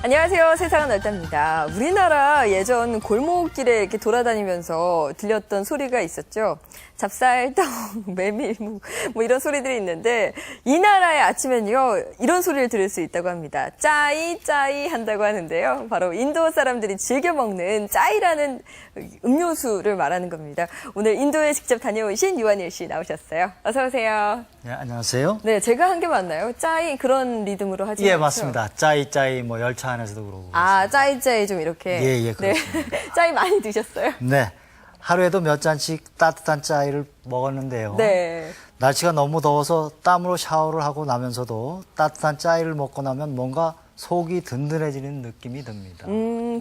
안녕하세요. 세상은 넓답니다. 우리나라 예전 골목길에 이렇게 돌아다니면서 들렸던 소리가 있었죠. 잡쌀떡, 메밀묵, 뭐 이런 소리들이 있는데 이 나라의 아침엔요, 이런 소리를 들을 수 있다고 합니다. 짜이, 짜이 한다고 하는데요. 바로 인도 사람들이 즐겨 먹는 짜이라는 음료수를 말하는 겁니다. 오늘 인도에 직접 다녀오신 유한일 씨 나오셨어요. 어서 오세요. 네, 안녕하세요. 네, 제가 한 게 맞나요? 짜이 그런 리듬으로 하지 예, 않죠? 맞습니다. 짜이 짜이 뭐 열차 안에서도 그러고. 아, 짜이 좀 이렇게. 예, 네. 그렇습니다. 짜이 많이 드셨어요? 네. 하루에도 몇 잔씩 따뜻한 짜이를 먹었는데요. 네. 날씨가 너무 더워서 땀으로 샤워를 하고 나면서도 따뜻한 짜이를 먹고 나면 뭔가 속이 든든해지는 느낌이 듭니다.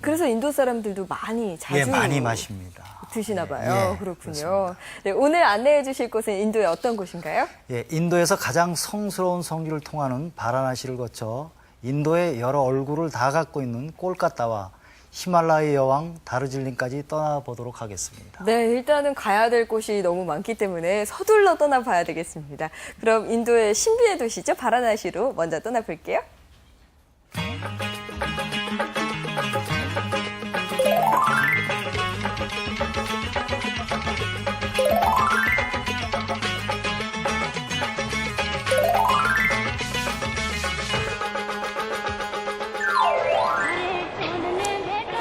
그래서 인도 사람들도 많이 자주 예, 많이 마십니다. 드시나 봐요. 예, 그렇군요. 네, 오늘 안내해 주실 곳은 인도의 어떤 곳인가요? 예, 인도에서 가장 성스러운 성지를 통하는 바라나시를 거쳐 인도의 여러 얼굴을 다 갖고 있는 꼴까따와 히말라야 여왕 다르질링까지 떠나보도록 하겠습니다. 네, 일단은 가야 될 곳이 너무 많기 때문에 서둘러 떠나봐야 되겠습니다. 그럼 인도의 신비의 도시죠, 바라나시로 먼저 떠나볼게요.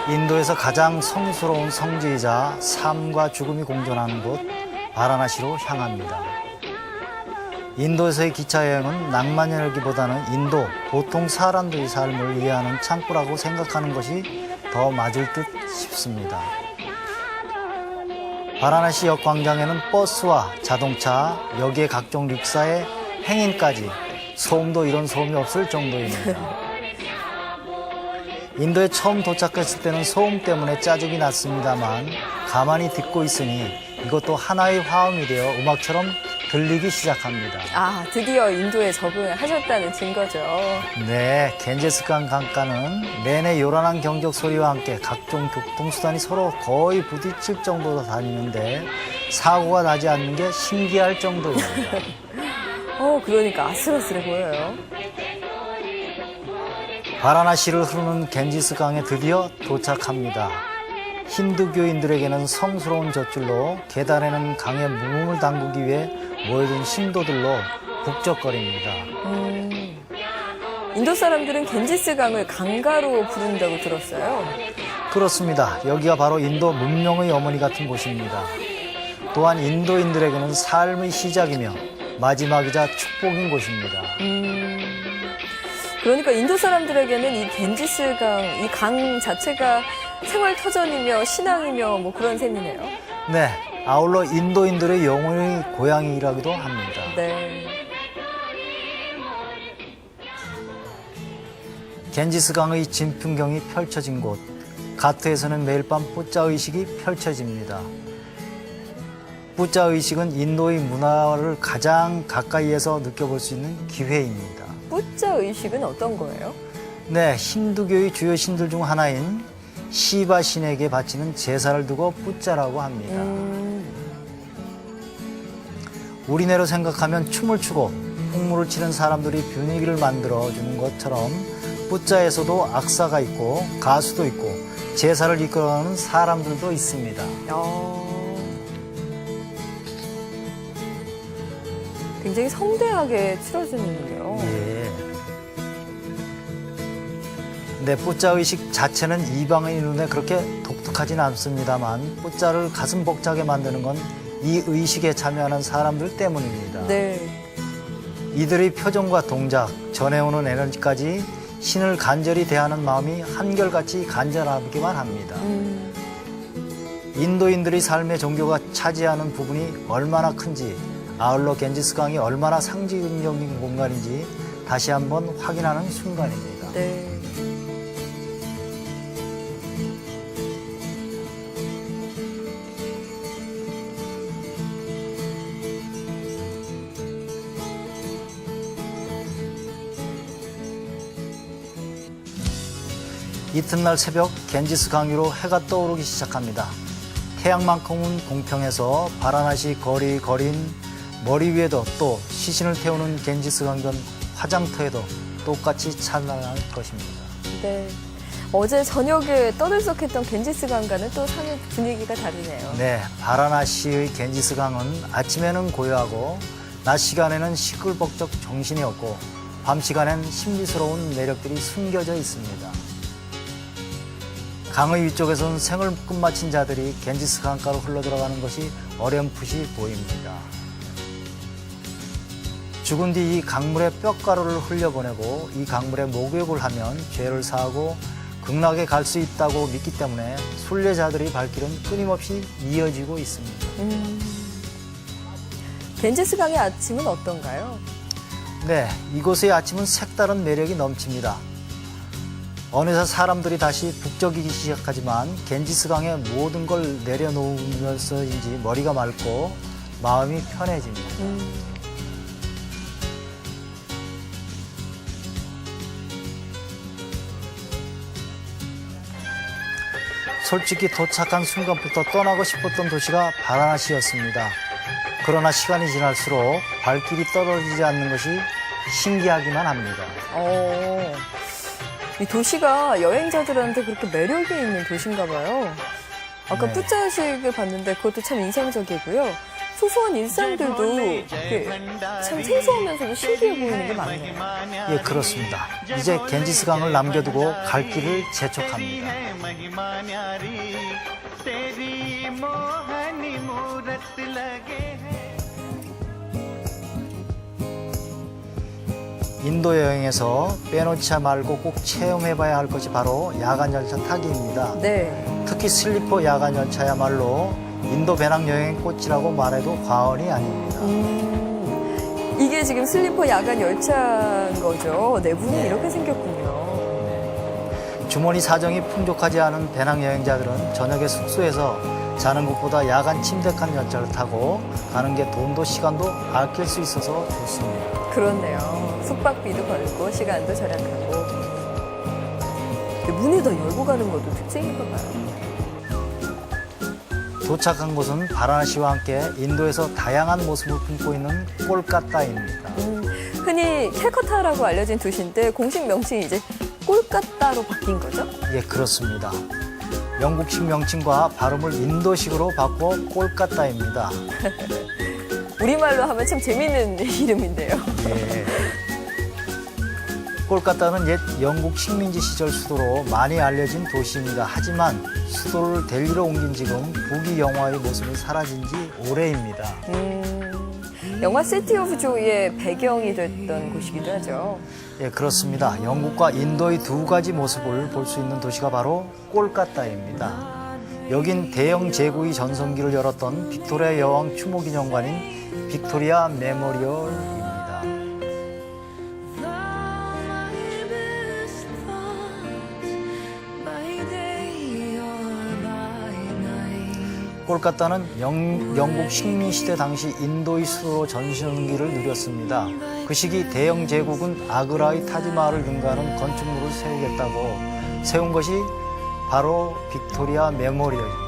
인도에서 가장 성스러운 성지이자 삶과 죽음이 공존하는 곳 바라나시로 향합니다. 인도에서의 기차 여행은 낭만 여행기보다는 인도 보통 사람들의 삶을 이해하는 창구라고 생각하는 것이 더 맞을 듯 싶습니다. 바라나시 역 광장에는 버스와 자동차, 여기에 각종 릭사의 행인까지 소음도 이런 소음이 없을 정도입니다. 인도에 처음 도착했을 때는 소음 때문에 짜증이 났습니다만 가만히 듣고 있으니 이것도 하나의 화음이 되어 음악처럼 들리기 시작합니다. 아, 드디어 인도에 적응을 하셨다는 증거죠. 네, 겐제스강 강가는 내내 요란한 경적 소리와 함께 각종 교통수단이 서로 거의 부딪힐 정도로 다니는데 사고가 나지 않는 게 신기할 정도입니다. 그러니까 아슬아슬해 보여요. 바라나시를 흐르는 겐지스강에 드디어 도착합니다. 힌두교인들에게는 성스러운 젖줄로 계단에는 강에 몸을 담그기 위해 모여든 신도들로 북적거립니다. 인도 사람들은 겐지스 강을 강가로 부른다고 들었어요. 그렇습니다. 여기가 바로 인도 문명의 어머니 같은 곳입니다. 또한 인도인들에게는 삶의 시작이며 마지막이자 축복인 곳입니다. 그러니까 인도 사람들에게는 이 겐지스 강, 이 강 자체가 생활 터전이며 신앙이며 뭐 그런 셈이네요. 네, 아울러 인도인들의 영혼의 고향이라기도 합니다. 네. 겐지스강의 진풍경이 펼쳐진 곳, 가트에서는 매일 밤 뿌짜 의식이 펼쳐집니다. 뿌짜 의식은 인도의 문화를 가장 가까이에서 느껴볼 수 있는 기회입니다. 뿌짜 의식은 어떤 거예요? 네, 힌두교의 주요 신들 중 하나인 시바 신에게 바치는 제사를 두고 뿌짜라고 합니다. 우리네로 생각하면 춤을 추고 홍무를 치는 사람들이 분위기를 만들어주는 것처럼 뿌짜에서도 악사가 있고 가수도 있고 제사를 이끌어가는 사람들도 있습니다. 굉장히 성대하게 치러지는데요. 예. 네, 뿌짜 의식 자체는 이방의 눈에 그렇게 독특하진 않습니다만 뿌짜를 가슴 벅차게 만드는 건 이 의식에 참여하는 사람들 때문입니다. 네. 이들의 표정과 동작, 전해오는 에너지까지 신을 간절히 대하는 마음이 한결같이 간절하기만 합니다. 인도인들의 삶의 종교가 차지하는 부분이 얼마나 큰지, 아울러 겐지스강이 얼마나 상징적인 공간인지 다시 한번 확인하는 순간입니다. 네. 이튿날 새벽 겐지스강 위로 해가 떠오르기 시작합니다. 태양만큼은 공평해서 바라나시 거린 머리 위에도 또 시신을 태우는 겐지스강변 화장터에도 똑같이 찬란할 것입니다. 네. 어제 저녁에 떠들썩했던 겐지스강과는 또 사뭇 분위기가 다르네요. 네, 바라나시의 겐지스강은 아침에는 고요하고 낮 시간에는 시끌벅적 정신이 없고 밤 시간엔 신비스러운 매력들이 숨겨져 있습니다. 강의 위쪽에서는 생을 끝마친 자들이 겐지스 강가로 흘러들어가는 것이 어렴풋이 보입니다. 죽은 뒤 이 강물에 뼈가루를 흘려보내고 이 강물에 목욕을 하면 죄를 사하고 극락에 갈 수 있다고 믿기 때문에 순례자들의 발길은 끊임없이 이어지고 있습니다. 겐지스강의 아침은 어떤가요? 네, 이곳의 아침은 색다른 매력이 넘칩니다. 어느새 사람들이 다시 북적이기 시작하지만 겐지스강에 모든 걸 내려놓으면서인지 머리가 맑고 마음이 편해집니다. 솔직히 도착한 순간부터 떠나고 싶었던 도시가 바라나시였습니다. 그러나 시간이 지날수록 발길이 떨어지지 않는 것이 신기하기만 합니다. 이 도시가 여행자들한테 그렇게 매력이 있는 도시인가 봐요. 아까 네. 뿌짜식을 봤는데 그것도 참 인상적이고요. 소소한 일상들도 참 생소하면서도 신기해 보이는 게 많네요. 예, 그렇습니다. 이제 겐지스강을 남겨두고 갈 길을 재촉합니다. 인도 여행에서 빼놓지 말고 꼭 체험해봐야 할 것이 바로 야간 열차 타기입니다. 네. 특히 슬리퍼 야간 열차야말로 인도 배낭 여행의 꽃이라고 말해도 과언이 아닙니다. 이게 지금 슬리퍼 야간 열차인 거죠. 내부는 네. 이렇게 생겼군요. 주머니 사정이 풍족하지 않은 배낭 여행자들은 저녁에 숙소에서 자는 것보다 야간 침대칸 열차를 타고 가는 게 돈도 시간도 아낄 수 있어서 좋습니다. 그렇네요. 숙박비도 벌고 시간도 절약하고 문을 더 열고 가는 것도 특징인가 봐요. 도착한 곳은 바라나시와 함께 인도에서 다양한 모습을 품고 있는 꼴까따입니다. 흔히 캘커타라고 알려진 도시인데 공식 명칭이 이제 꼴까따로 바뀐 거죠? 예, 그렇습니다. 영국식 명칭과 발음을 인도식으로 바꿔 꼴까따입니다. 우리말로 하면 참 재밌는 이름인데요. 예. 꼴까따는 옛 영국 식민지 시절 수도로 많이 알려진 도시입니다. 하지만 수도를 델리로 옮긴 지금 북이 영화의 모습이 사라진 지 오래입니다. 영화 시티 오브 조이의 배경이 됐던 곳이기도 하죠. 예, 그렇습니다. 영국과 인도의 두 가지 모습을 볼 수 있는 도시가 바로 꼴까따입니다. 여긴 대형 제국의 전성기를 열었던 빅토리아 여왕 추모기념관인 빅토리아 메모리얼입니다. 꼴까따는 영국 식민시대 당시 인도의 수도로 전성기를 누렸습니다. 그 시기 대영 제국은 아그라의 타지마할을 능가하는 건축물을 세우겠다고 세운 것이 바로 빅토리아 메모리얼입니다.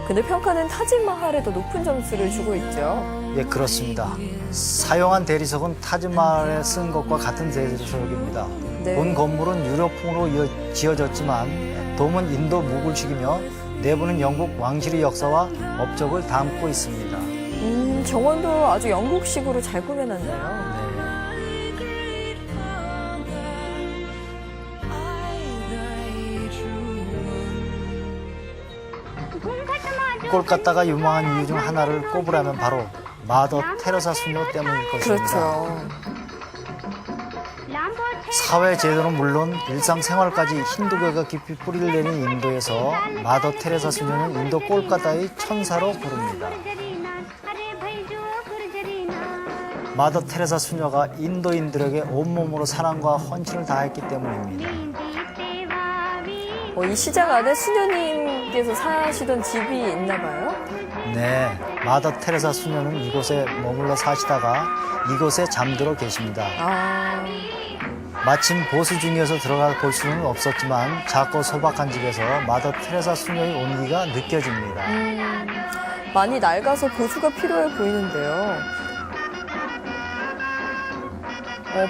근데 평가는 타지마할에 더 높은 점수를 주고 있죠. 예, 그렇습니다. 사용한 대리석은 타지마할에 쓴 것과 같은 대리석입니다. 네. 본 건물은 유럽풍으로 지어졌지만 돔은 인도 무굴식이며 내부는 영국 왕실의 역사와 업적을 담고 있습니다. 정원도 아주 영국식으로 잘 꾸며놨네요. 꼴까따가 유명한 이유 중 하나를 꼽으라면 바로 마더 테레사 수녀 때문일 것입니다. 그렇죠. 사회 제도는 물론 일상생활까지 힌두교가 깊이 뿌리를 내린 인도에서 마더 테레사 수녀는 인도 꼴까따의 천사로 부릅니다. 마더 테레사 수녀가 인도인들에게 온몸으로 사랑과 헌신을 다했기 때문입니다. 이 시장 안에 수녀님께서 사시던 집이 있나 봐요? 네, 마더 테레사 수녀는 이곳에 머물러 사시다가 이곳에 잠들어 계십니다. 마침 보수 중이어서 들어가 볼 수는 없었지만 작고 소박한 집에서 마더 테레사 수녀의 온기가 느껴집니다. 많이 낡아서 보수가 필요해 보이는데요.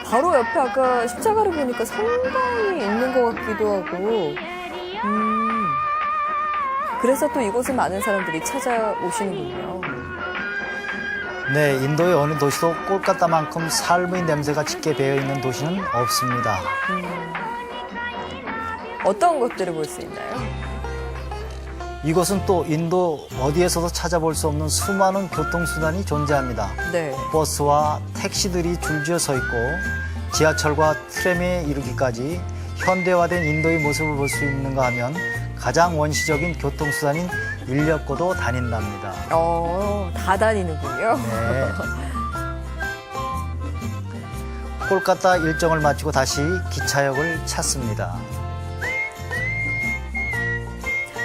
바로 옆에 아까 십자가를 보니까 성당이 있는 것 같기도 하고. 그래서 또 이곳을 많은 사람들이 찾아오시는군요. 네, 인도의 어느 도시도 꼴까따만큼 삶의 냄새가 짙게 배어있는 도시는 없습니다. 어떤 것들을 볼 수 있나요? 이곳은 또 인도 어디에서도 찾아볼 수 없는 수많은 교통수단이 존재합니다. 네. 버스와 택시들이 줄지어 서 있고 지하철과 트램에 이르기까지 현대화된 인도의 모습을 볼 수 있는가 하면 가장 원시적인 교통수단인 인력거도 다닌답니다. 다 다니는군요. 네. 꼴까따 일정을 마치고 다시 기차역을 찾습니다.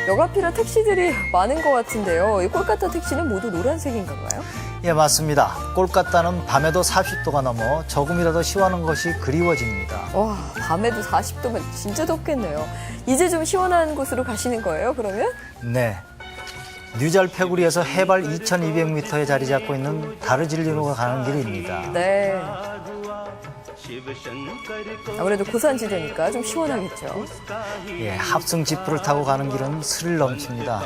역 앞이라 택시들이 많은 것 같은데요. 이 꼴까따 택시는 모두 노란색인가 봐요? 예, 맞습니다. 꼴까따는 밤에도 40도가 넘어 조금이라도 시원한 것이 그리워집니다. 와, 밤에도 40도면 진짜 덥겠네요. 이제 좀 시원한 곳으로 가시는 거예요, 그러면? 네. 뉴잘페구리에서 해발 2200m에 자리 잡고 있는 다르질리로 가는 길입니다. 네. 아무래도 고산지대니까 좀 시원하겠죠. 예, 합승 지프를 타고 가는 길은 스릴 넘칩니다.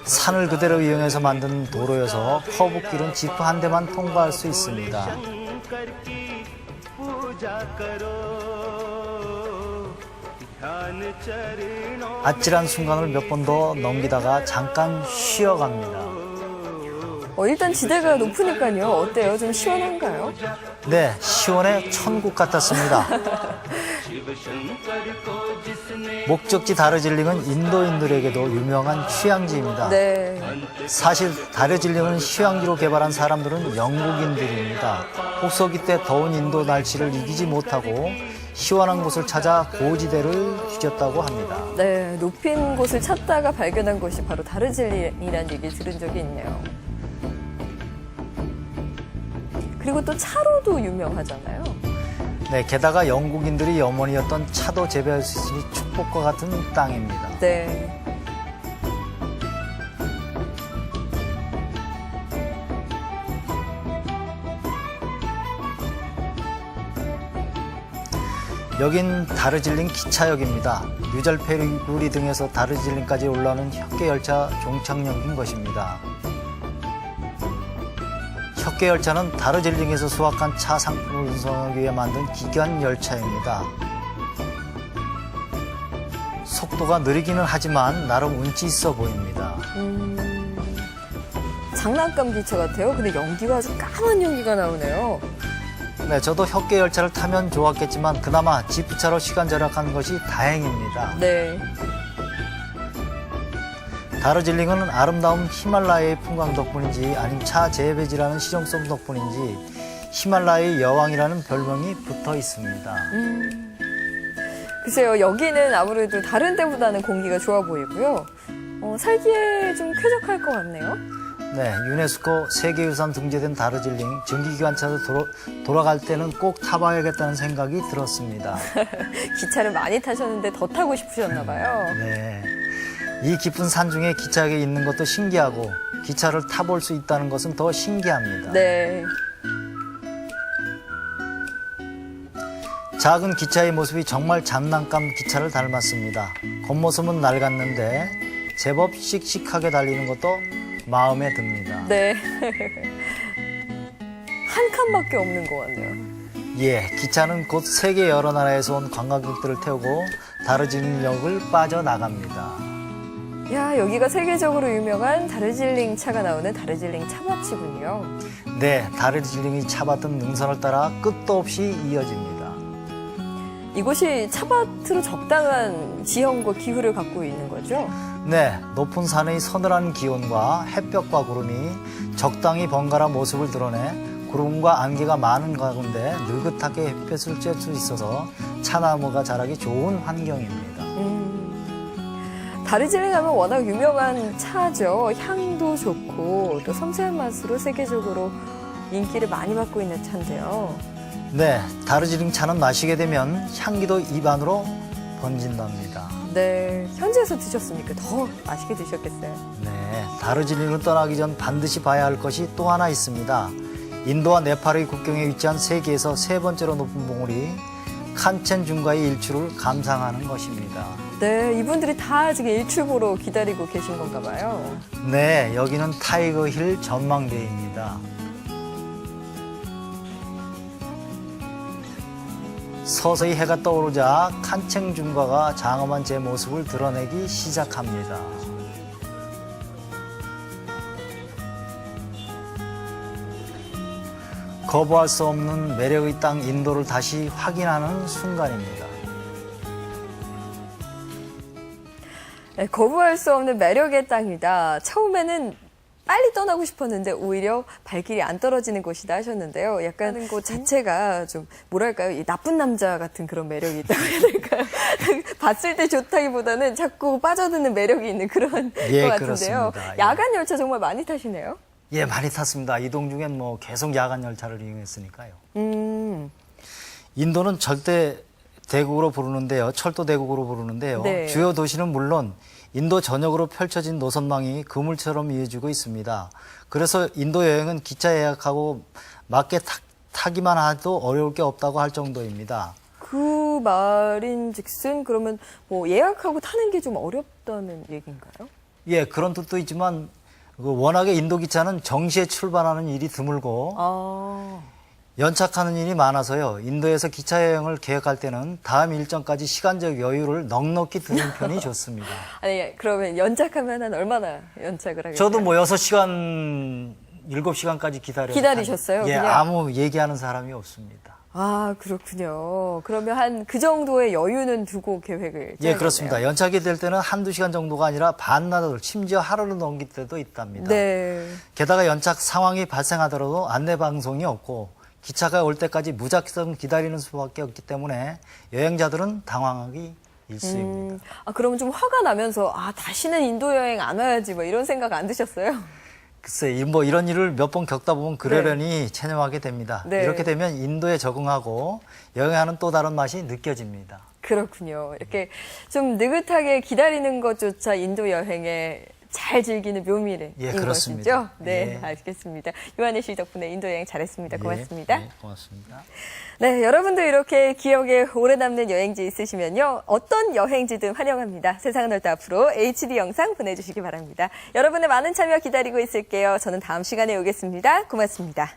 산을 그대로 이용해서 만든 도로여서 커브길은 지프 한 대만 통과할 수 있습니다. 아찔한 순간을 몇 번 더 넘기다가 잠깐 쉬어갑니다. 일단 지대가 높으니까요. 어때요? 좀 시원한가요? 네, 시원해 천국 같았습니다. 목적지 다르질링은 인도인들에게도 유명한 휴양지입니다. 네. 사실 다르질링을 휴양지로 개발한 사람들은 영국인들입니다. 혹서기 때 더운 인도 날씨를 이기지 못하고 시원한 곳을 찾아 고지대를 뒤졌다고 합니다. 네, 높인 곳을 찾다가 발견한 곳이 바로 다르질링이라는 얘기 들은 적이 있네요. 그리고 또 차로도 유명하잖아요. 네, 게다가 영국인들이 염원이었던 차도 재배할 수 있으니 축복과 같은 땅입니다. 네. 여긴 다르질링 기차역입니다. 뉴잘페구리 등에서 다르질링까지 올라오는 혁계열차 종착역인 것입니다. 혁계열차는 다르질링에서 수확한 차 상품을 운송하기 위해 만든 기관 열차입니다. 속도가 느리기는 하지만 나름 운치 있어 보입니다. 장난감 기차 같아요. 근데 연기가 아주 까만 연기가 나오네요. 네, 저도 혁계열차를 타면 좋았겠지만 그나마 지프차로 시간 절약한 것이 다행입니다. 네. 다르질링은 아름다운 히말라야의 풍광 덕분인지 아니면 차 재배지라는 실용성 덕분인지 히말라야의 여왕이라는 별명이 붙어 있습니다. 글쎄요, 여기는 아무래도 다른 데보다는 공기가 좋아 보이고요. 살기에 좀 쾌적할 것 같네요. 네, 유네스코 세계유산 등재된 다르질링 증기기관차로 돌아갈 때는 꼭 타봐야겠다는 생각이 들었습니다. 기차를 많이 타셨는데 더 타고 싶으셨나 봐요. 네, 이 깊은 산 중에 기차역에 있는 것도 신기하고 기차를 타볼 수 있다는 것은 더 신기합니다. 네. 작은 기차의 모습이 정말 장난감 기차를 닮았습니다. 겉모습은 낡았는데 제법 씩씩하게 달리는 것도 마음에 듭니다. 네. 한 칸밖에 없는 것 같네요. 예, 기차는 곧 세계 여러 나라에서 온 관광객들을 태우고 다르질링역을 빠져나갑니다. 야, 여기가 세계적으로 유명한 다르질링 차가 나오는 다르질링 차밭이군요. 네, 다르질링이 차밭은 능선을 따라 끝도 없이 이어집니다. 이곳이 차밭으로 적당한 지형과 기후를 갖고 있는 거죠? 네, 높은 산의 서늘한 기온과 햇볕과 구름이 적당히 번갈아 모습을 드러내 구름과 안개가 많은 가운데 느긋하게 햇볕을 쬐 수 있어서 차나무가 자라기 좋은 환경입니다. 다르질링 하면 워낙 유명한 차죠. 향도 좋고 또 섬세한 맛으로 세계적으로 인기를 많이 받고 있는 차인데요. 네, 다르질링 차는 마시게 되면 향기도 입안으로 번진답니다. 네, 현지에서 드셨으니까 더 맛있게 드셨겠어요. 네, 다르질링을 떠나기 전 반드시 봐야 할 것이 또 하나 있습니다. 인도와 네팔의 국경에 위치한 세계에서 세 번째로 높은 봉우리 칸첸중가의 일출을 감상하는 것입니다. 네, 이분들이 다 지금 일출 보러 기다리고 계신 건가 봐요. 네, 여기는 타이거 힐 전망대입니다. 서서히 해가 떠오르자 칸첸중가가 장엄한 제 모습을 드러내기 시작합니다. 거부할 수 없는 매력의 땅 인도를 다시 확인하는 순간입니다. 네, 거부할 수 없는 매력의 땅이다. 처음에는 빨리 떠나고 싶었는데 오히려 발길이 안 떨어지는 곳이다 하셨는데요. 약간 곳 자체가 좀 뭐랄까요? 이 나쁜 남자 같은 그런 매력이 있다고 해야 될까요? 봤을 때 좋다기보다는 자꾸 빠져드는 매력이 있는 그런 예, 것 같은데요. 그렇습니다. 예. 야간 열차 정말 많이 타시네요. 예, 많이 탔습니다. 이동 중엔 뭐 계속 야간 열차를 이용했으니까요. 인도는 절대 대국으로 부르는데요. 철도 대국으로 부르는데요. 네. 주요 도시는 물론 인도 전역으로 펼쳐진 노선망이 그물처럼 이어지고 있습니다. 그래서 인도 여행은 기차 예약하고 맞게 타기만 해도 어려울 게 없다고 할 정도입니다. 그 말인즉슨 그러면 뭐 예약하고 타는 게 좀 어렵다는 얘기인가요? 예, 그런 뜻도 있지만 워낙에 인도 기차는 정시에 출발하는 일이 드물고 아, 연착하는 일이 많아서요. 인도에서 기차 여행을 계획할 때는 다음 일정까지 시간적 여유를 넉넉히 두는 편이 좋습니다. 아니 그러면 연착하면 한 얼마나 연착을 하겠어요? 저도 뭐 6시간, 7시간까지 기다리셨어요, 예, 그냥? 아무 얘기하는 사람이 없습니다. 아, 그렇군요. 그러면 한 그 정도의 여유는 두고 계획을 예, 그렇습니다. 연착이 될 때는 한두 시간 정도가 아니라 반나절, 심지어 하루를 넘길 때도 있답니다. 네. 게다가 연착 상황이 발생하더라도 안내 방송이 없고 기차가 올 때까지 무작정 기다리는 수밖에 없기 때문에 여행자들은 당황하기 일쑤입니다. 아, 그러면 좀 화가 나면서 아, 다시는 인도 여행 안 와야지 뭐 이런 생각 안 드셨어요? 글쎄, 뭐 이런 일을 몇 번 겪다 보면 그러려니 체념하게 됩니다. 네. 이렇게 되면 인도에 적응하고 여행하는 또 다른 맛이 느껴집니다. 그렇군요. 이렇게 좀 느긋하게 기다리는 것조차 인도 여행에 잘 즐기는 묘미인 예, 것이죠. 그렇습니다. 네, 예. 알겠습니다. 요한희 씨 덕분에 인도 여행 잘했습니다. 고맙습니다. 예, 고맙습니다. 네, 여러분도 이렇게 기억에 오래 남는 여행지 있으시면요. 어떤 여행지든 환영합니다. 세상은 넓다 앞으로 HD 영상 보내주시기 바랍니다. 여러분의 많은 참여 기다리고 있을게요. 저는 다음 시간에 오겠습니다. 고맙습니다.